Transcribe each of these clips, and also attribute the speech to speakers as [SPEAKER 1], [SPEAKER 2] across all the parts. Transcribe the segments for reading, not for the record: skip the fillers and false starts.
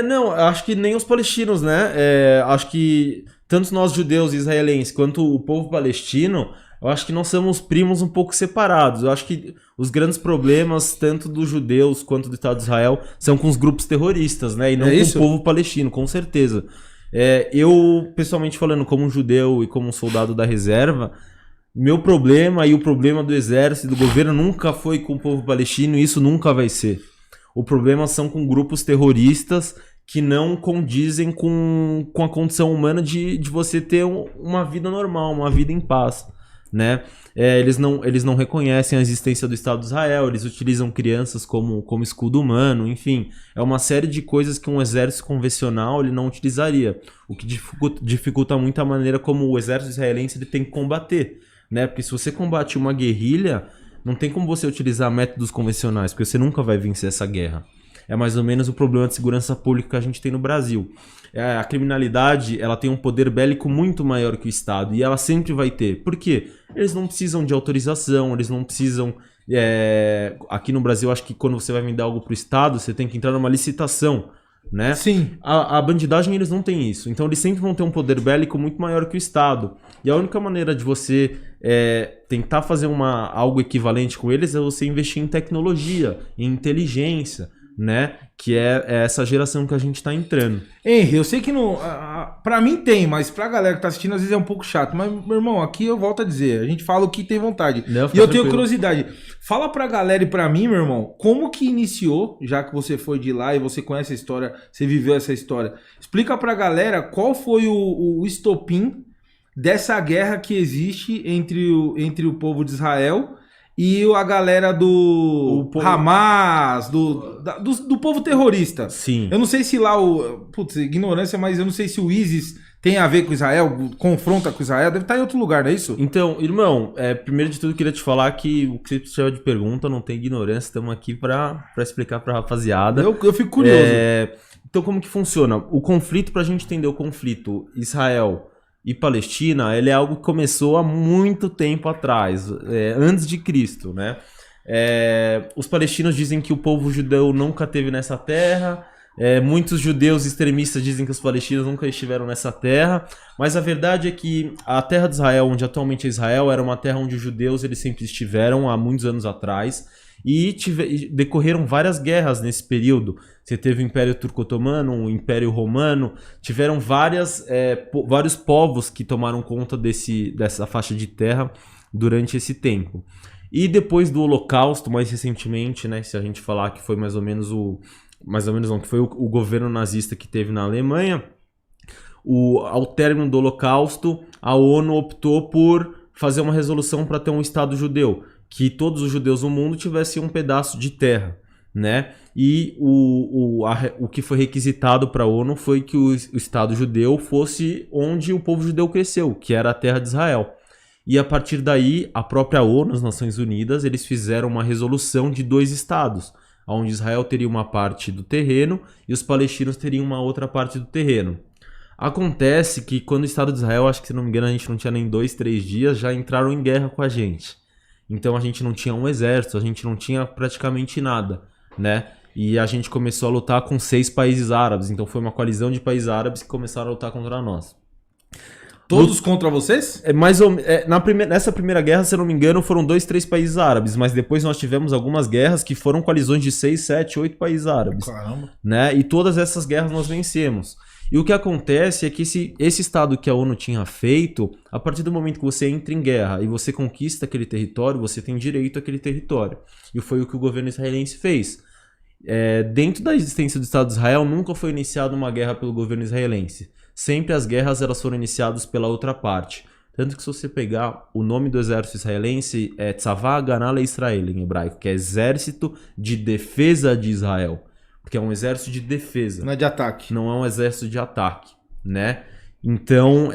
[SPEAKER 1] Não, acho que nem os palestinos, né? Acho que tanto nós judeus e israelenses quanto o povo palestino, eu acho que nós somos primos um pouco separados. Eu acho que os grandes problemas, tanto dos judeus quanto do Estado de Israel, são com os grupos terroristas, né? E não
[SPEAKER 2] É
[SPEAKER 1] com o
[SPEAKER 2] isso?
[SPEAKER 1] povo palestino, com certeza. Eu, pessoalmente falando, como um judeu e como um soldado da reserva, meu problema e o problema do exército e do governo nunca foi com o povo palestino e isso nunca vai ser. O problema são com grupos terroristas que não condizem com a condição humana de você ter uma vida normal, uma vida em paz, né? Eles não reconhecem a existência do Estado de Israel, eles utilizam crianças como escudo humano, enfim. É uma série de coisas que um exército convencional ele não utilizaria, o que dificulta muito a maneira como o exército israelense ele tem que combater, né? Porque se você combate uma guerrilha, não tem como você utilizar métodos convencionais, porque você nunca vai vencer essa guerra. É mais ou menos o problema de segurança pública que a gente tem no Brasil. A criminalidade ela tem um poder bélico muito maior que o Estado, e ela sempre vai ter. Por quê? Eles não precisam de autorização, eles não precisam... Aqui no Brasil, acho que quando você vai vender algo para o Estado, você tem que entrar numa licitação, né?
[SPEAKER 2] Sim.
[SPEAKER 1] A bandidagem, eles não têm isso. Então, eles sempre vão ter um poder bélico muito maior que o Estado. E a única maneira de você tentar fazer algo equivalente com eles é você investir em tecnologia, em inteligência, né? Que é essa geração que a gente tá entrando.
[SPEAKER 2] Henry, eu sei que não. Pra mim tem, mas pra galera que tá assistindo às vezes é um pouco chato. Mas, meu irmão, aqui eu volto a dizer: a gente fala o que tem vontade.
[SPEAKER 1] Não,
[SPEAKER 2] E
[SPEAKER 1] fica
[SPEAKER 2] eu tenho
[SPEAKER 1] tranquilo.
[SPEAKER 2] curiosidade. Fala pra galera e pra mim, meu irmão, como que iniciou, já que você foi de lá e você conhece a história, você viveu essa história. Explica pra galera qual foi o estopim dessa guerra que existe entre o povo de Israel e a galera do Hamas, do povo terrorista.
[SPEAKER 1] Sim.
[SPEAKER 2] Eu não sei se lá Putz, ignorância, mas eu não sei se o ISIS tem a ver com Israel, confronta com Israel, deve estar em outro lugar, não é isso?
[SPEAKER 1] Então, irmão, primeiro de tudo eu queria te falar que o que você chama de pergunta não tem ignorância, estamos aqui pra explicar pra rapaziada.
[SPEAKER 2] Eu fico curioso.
[SPEAKER 1] Então, como que funciona? O conflito, pra gente entender o conflito Israel e Palestina, ele é algo que começou há muito tempo atrás, antes de Cristo, né? Os palestinos dizem que o povo judeu nunca esteve nessa terra, muitos judeus extremistas dizem que os palestinos nunca estiveram nessa terra, mas a verdade é que a terra de Israel, onde atualmente é Israel, era uma terra onde os judeus eles sempre estiveram há muitos anos atrás, e decorreram várias guerras nesse período. Você teve o Império Turco-Otomano, o Império Romano, tiveram vários povos que tomaram conta dessa faixa de terra durante esse tempo. E depois do Holocausto, mais recentemente, né, se a gente falar que foi mais ou menos que foi o governo nazista que teve na Alemanha, ao término do Holocausto, a ONU optou por fazer uma resolução para ter um Estado judeu, que todos os judeus do mundo tivessem um pedaço de terra, né? E o que foi requisitado para a ONU foi que o Estado judeu fosse onde o povo judeu cresceu, que era a terra de Israel. E a partir daí, a própria ONU, as Nações Unidas, eles fizeram uma resolução de 2 estados, onde Israel teria uma parte do terreno e os palestinos teriam uma outra parte do terreno. Acontece que quando o Estado de Israel, acho que se não me engano a gente não tinha nem 2, 3 dias, já entraram em guerra com a gente. Então a gente não tinha um exército, a gente não tinha praticamente nada, né? E a gente começou a lutar com 6 países árabes, então foi uma coalizão de países árabes que começaram a lutar contra nós.
[SPEAKER 2] Todos contra vocês?
[SPEAKER 1] Nessa primeira guerra, se eu não me engano, foram 2, 3 países árabes, mas depois nós tivemos algumas guerras que foram coalizões de 6, 7, 8 países árabes.
[SPEAKER 2] Caramba.
[SPEAKER 1] Né? E todas essas guerras nós vencemos. E o que acontece é que esse estado que a ONU tinha feito, a partir do momento que você entra em guerra e você conquista aquele território, você tem direito àquele território. E foi o que o governo israelense fez. Dentro da existência do Estado de Israel, nunca foi iniciada uma guerra pelo governo israelense. Sempre as guerras elas foram iniciadas pela outra parte. Tanto que se você pegar o nome do exército israelense é Tzavá Haganah Israel em hebraico, que é Exército de Defesa de Israel. Porque é um exército de defesa.
[SPEAKER 2] Não é de ataque.
[SPEAKER 1] Não é um exército de ataque, né? Então,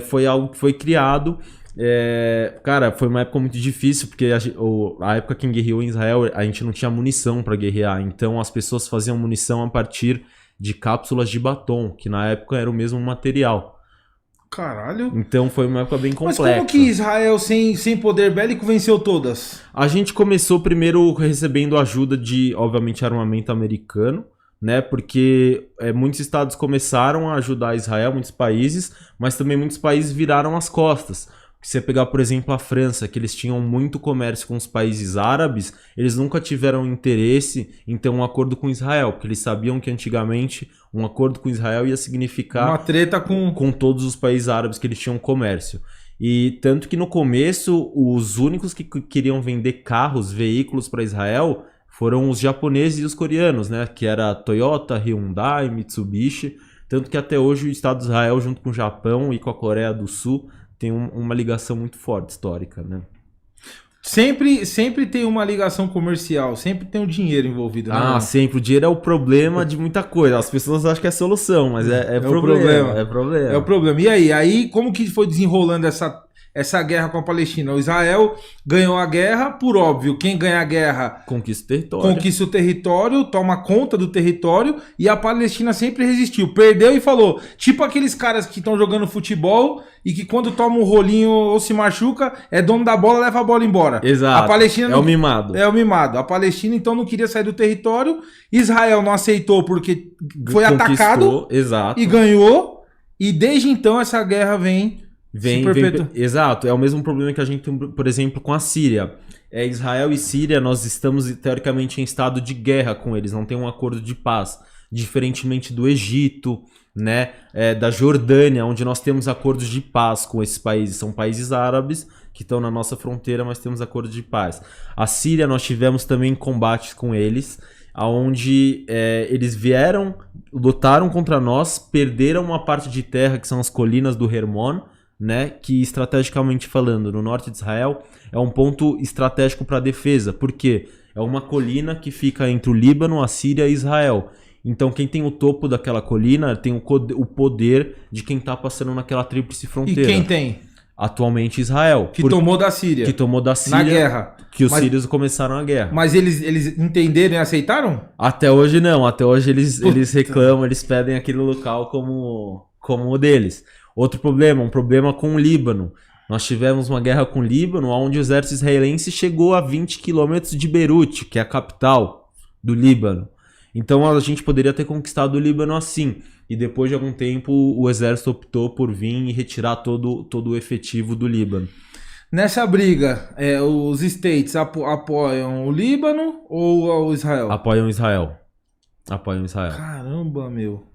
[SPEAKER 1] foi algo que foi criado. Cara, foi uma época muito difícil, porque a época que guerreou em Israel, a gente não tinha munição para guerrear. Então, as pessoas faziam munição a partir de cápsulas de batom, que na época era o mesmo material.
[SPEAKER 2] Caralho.
[SPEAKER 1] Então, foi uma época bem complexa.
[SPEAKER 2] Mas como que Israel, sem poder bélico, venceu todas?
[SPEAKER 1] A gente começou primeiro recebendo ajuda de, obviamente, armamento americano, né? Porque muitos estados começaram a ajudar Israel, muitos países, mas também muitos países viraram as costas. Se você pegar, por exemplo, a França, que eles tinham muito comércio com os países árabes, eles nunca tiveram interesse em ter um acordo com Israel, porque eles sabiam que antigamente um acordo com Israel ia significar
[SPEAKER 2] uma treta com
[SPEAKER 1] todos os países árabes que eles tinham comércio. E tanto que no começo, os únicos que queriam vender carros, veículos para Israel foram os japoneses e os coreanos, né? Que era Toyota, Hyundai, Mitsubishi. Tanto que até hoje o Estado de Israel, junto com o Japão e com a Coreia do Sul, tem uma ligação muito forte, histórica, né?
[SPEAKER 2] Sempre tem uma ligação comercial, sempre tem o dinheiro envolvido, né?
[SPEAKER 1] Sempre. O dinheiro é o problema de muita coisa. As pessoas acham que é solução, mas é
[SPEAKER 2] problema.
[SPEAKER 1] É problema.
[SPEAKER 2] É o problema. E aí, como que foi desenrolando essa guerra com a Palestina? O Israel ganhou a guerra, por óbvio, quem ganha a guerra
[SPEAKER 1] conquista
[SPEAKER 2] o território, toma conta do território, e a Palestina sempre resistiu, perdeu e falou, tipo aqueles caras que estão jogando futebol e que quando toma um rolinho ou se machuca, é dono da bola, leva a bola embora.
[SPEAKER 1] Exato,
[SPEAKER 2] a Palestina
[SPEAKER 1] o mimado.
[SPEAKER 2] É o mimado. A Palestina então não queria sair do território, Israel não aceitou porque foi atacado.
[SPEAKER 1] Exato.
[SPEAKER 2] E ganhou, e desde então essa guerra vem
[SPEAKER 1] exato, é o mesmo problema que a gente tem, por exemplo, com a Síria. Israel e Síria, nós estamos teoricamente em estado de guerra com eles, não tem um acordo de paz, diferentemente do Egito, né, da Jordânia, onde nós temos acordos de paz com esses países, são países árabes que estão na nossa fronteira, mas temos acordos de paz. A Síria, nós tivemos também combates com eles, onde eles vieram, lutaram contra nós, perderam uma parte de terra, que são as colinas do Hermon, né, que estrategicamente falando, no norte de Israel, é um ponto estratégico para a defesa, porque é uma colina que fica entre o Líbano, a Síria e Israel. Então quem tem o topo daquela colina tem o poder de quem está passando naquela tríplice fronteira.
[SPEAKER 2] E quem tem?
[SPEAKER 1] Atualmente Israel.
[SPEAKER 2] Que tomou da Síria.
[SPEAKER 1] Que tomou da Síria.
[SPEAKER 2] Na guerra.
[SPEAKER 1] Que os sírios começaram a guerra.
[SPEAKER 2] Mas eles entenderam e aceitaram?
[SPEAKER 1] Até hoje não. Até hoje eles reclamam, eles pedem aquele local como o deles. Outro problema, um problema com o Líbano. Nós tivemos uma guerra com o Líbano, onde o exército israelense chegou a 20 quilômetros de Beirute, que é a capital do Líbano. Então a gente poderia ter conquistado o Líbano assim. E depois de algum tempo o exército optou por vir e retirar todo o efetivo do Líbano.
[SPEAKER 2] Nessa briga, os States apoiam o Líbano ou o Israel?
[SPEAKER 1] Apoiam Israel.
[SPEAKER 2] Caramba, meu.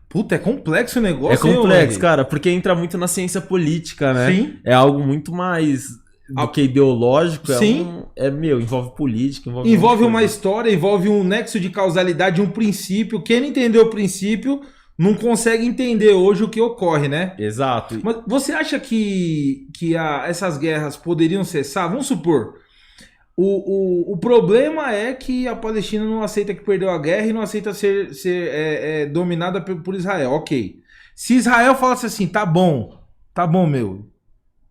[SPEAKER 2] Puta, é complexo o negócio.
[SPEAKER 1] É complexo, cara, porque entra muito na ciência política, né?
[SPEAKER 2] Sim.
[SPEAKER 1] É algo muito mais do que ideológico.
[SPEAKER 2] Sim.
[SPEAKER 1] Envolve política,
[SPEAKER 2] envolve uma história, envolve um nexo de causalidade, um princípio. Quem não entendeu o princípio não consegue entender hoje o que ocorre, né?
[SPEAKER 1] Exato.
[SPEAKER 2] Mas você acha que essas guerras poderiam cessar? Vamos supor. O problema é que a Palestina não aceita que perdeu a guerra e não aceita ser dominada por Israel. Ok. Se Israel falasse assim, tá bom, meu,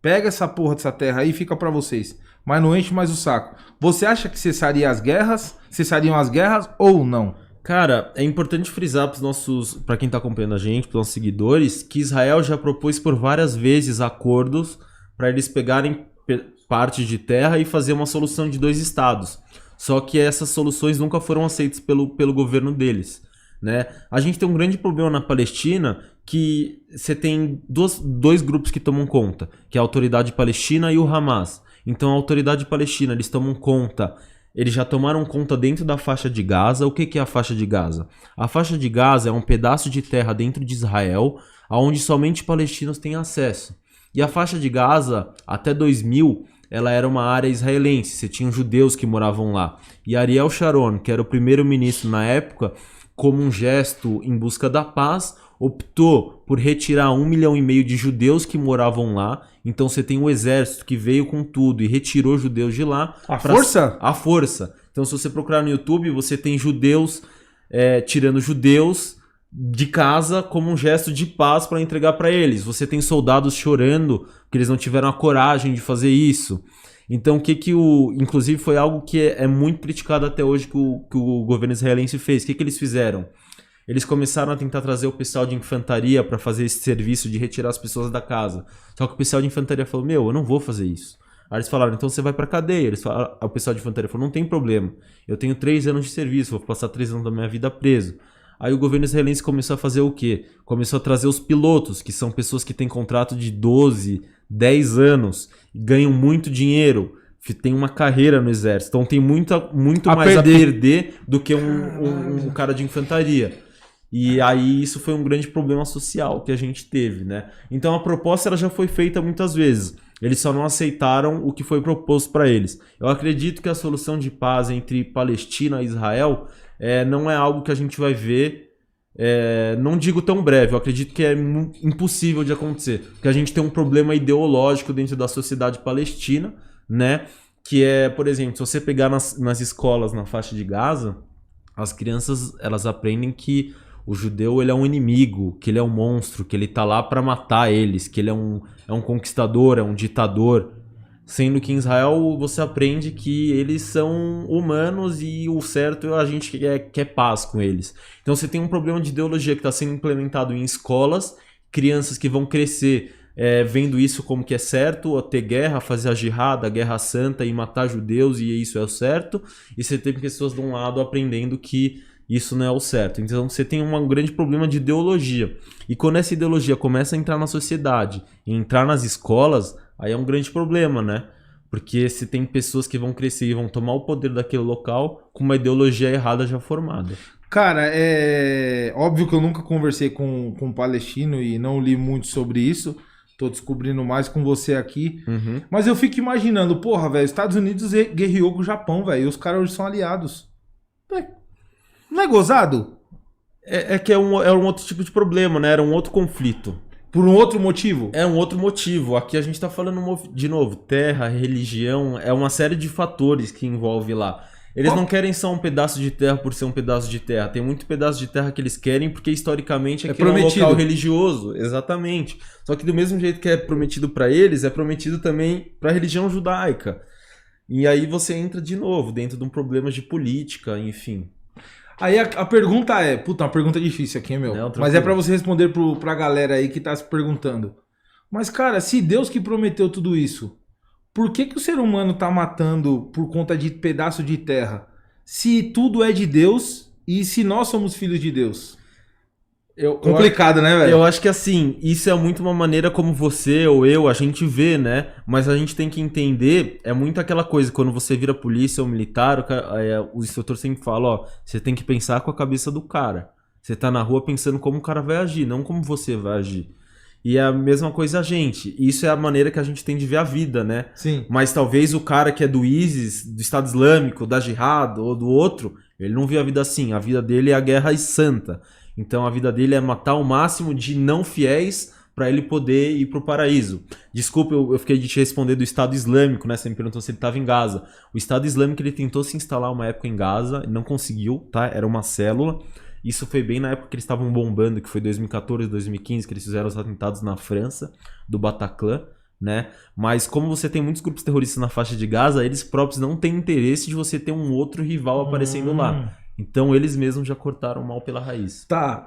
[SPEAKER 2] pega essa porra dessa terra aí e fica pra vocês, mas não enche mais o saco. Você acha que cessariam as guerras ou não?
[SPEAKER 1] Cara, é importante frisar para quem tá acompanhando a gente, pros nossos seguidores, que Israel já propôs por várias vezes acordos para eles pegarem parte de terra e fazer uma solução de 2 estados. Só que essas soluções nunca foram aceitas pelo governo deles, né? A gente tem um grande problema na Palestina, que você tem dois grupos que tomam conta, que é a Autoridade Palestina e o Hamas. Então a Autoridade Palestina, eles tomam conta, eles já tomaram conta dentro da faixa de Gaza. O que é a faixa de Gaza? A faixa de Gaza é um pedaço de terra dentro de Israel, onde somente palestinos têm acesso. E a faixa de Gaza, até 2000, ela era uma área israelense, você tinha judeus que moravam lá. E Ariel Sharon, que era o primeiro-ministro na época, como um gesto em busca da paz, optou por retirar 1,5 milhão de judeus que moravam lá. Então você tem o exército que veio com tudo e retirou judeus de lá.
[SPEAKER 2] Força?
[SPEAKER 1] A força. Então se você procurar no YouTube, você tem judeus tirando judeus de casa como um gesto de paz para entregar para eles. Você tem soldados chorando que eles não tiveram a coragem de fazer isso. Então, inclusive foi algo que é muito criticado até hoje que o governo israelense fez. O que eles fizeram? Eles começaram a tentar trazer o pessoal de infantaria para fazer esse serviço de retirar as pessoas da casa. Só que o pessoal de infantaria falou, eu não vou fazer isso. Aí eles falaram, então você vai pra cadeia. O pessoal de infantaria falou, não tem problema. Eu tenho 3 anos de serviço, vou passar 3 anos da minha vida preso. Aí o governo israelense começou a fazer o quê? Começou a trazer os pilotos, que são pessoas que têm contrato de 12, 10 anos, ganham muito dinheiro, tem uma carreira no exército, então tem muito mais a perder do que um cara de infantaria. E aí isso foi um grande problema social que a gente teve, né? Então a proposta ela já foi feita muitas vezes. Eles só não aceitaram o que foi proposto para eles. Eu acredito que a solução de paz entre Palestina e Israel não é algo que a gente vai ver, não digo tão breve, eu acredito que é impossível de acontecer. Porque a gente tem um problema ideológico dentro da sociedade palestina, né? Que é, por exemplo, se você pegar nas escolas na faixa de Gaza, as crianças elas aprendem que o judeu ele é um inimigo, que ele é um monstro, que ele tá lá para matar eles, que ele é um conquistador, é um ditador. Sendo que em Israel você aprende que eles são humanos e o certo é a gente quer paz com eles. Então você tem um problema de ideologia que está sendo implementado em escolas, crianças que vão crescer vendo isso como que é certo, ou ter guerra, fazer a jihad, a guerra santa e matar judeus e isso é o certo. E você tem pessoas de um lado aprendendo que isso não é o certo. Então você tem um grande problema de ideologia. E quando essa ideologia começa a entrar na sociedade, e entrar nas escolas, aí é um grande problema, né? Porque se tem pessoas que vão crescer e vão tomar o poder daquele local com uma ideologia errada já formada.
[SPEAKER 2] Cara, é óbvio que eu nunca conversei com um palestino e não li muito sobre isso. Tô descobrindo mais com você aqui.
[SPEAKER 1] Uhum.
[SPEAKER 2] Mas eu fico imaginando, porra, velho, os Estados Unidos guerreou com o Japão, velho, e os caras hoje são aliados. Não é gozado?
[SPEAKER 1] É que é um outro tipo de problema, né? Era um outro conflito.
[SPEAKER 2] Por um outro motivo?
[SPEAKER 1] É um outro motivo. Aqui a gente tá falando de novo, terra, religião, é uma série de fatores que envolve lá. Eles não querem só um pedaço de terra por ser um pedaço de terra. Tem muito pedaço de terra que eles querem porque historicamente é um local religioso. Exatamente. Só que do mesmo jeito que é prometido para eles, é prometido também para a religião judaica. E aí você entra de novo dentro de um problema de política, enfim.
[SPEAKER 2] Aí a pergunta é... Puta, uma pergunta difícil aqui, meu. Não, mas é pra você responder pra galera aí que tá se perguntando. Mas, cara, se Deus que prometeu tudo isso, por que o ser humano tá matando por conta de pedaço de terra? Se tudo é de Deus e se nós somos filhos de Deus? Complicado, né, velho?
[SPEAKER 1] Eu acho que assim, isso é muito uma maneira como você ou eu, a gente vê, né? Mas a gente tem que entender, é muito aquela coisa, quando você vira polícia ou militar, o instrutor sempre fala, ó, você tem que pensar com a cabeça do cara. Você tá na rua pensando como o cara vai agir, não como você vai agir. E é a mesma coisa a gente. Isso é a maneira que a gente tem de ver a vida, né?
[SPEAKER 2] Sim.
[SPEAKER 1] Mas talvez o cara que é do ISIS, do Estado Islâmico, da Jihad ou do outro, ele não vê a vida assim. A vida dele é a guerra santa. Então a vida dele é matar o máximo de não fiéis para ele poder ir pro paraíso. Desculpa, eu fiquei de te responder do Estado Islâmico, né? Você me perguntou se ele estava em Gaza. O Estado Islâmico ele tentou se instalar uma época em Gaza, não conseguiu, tá? Era uma célula. Isso foi bem na época que eles estavam bombando, que foi 2014, 2015, que eles fizeram os atentados na França, do Bataclan, né? Mas como você tem muitos grupos terroristas na faixa de Gaza, eles próprios não têm interesse de você ter um outro rival aparecendo lá. Então eles mesmos já cortaram o mal pela raiz.
[SPEAKER 2] Tá,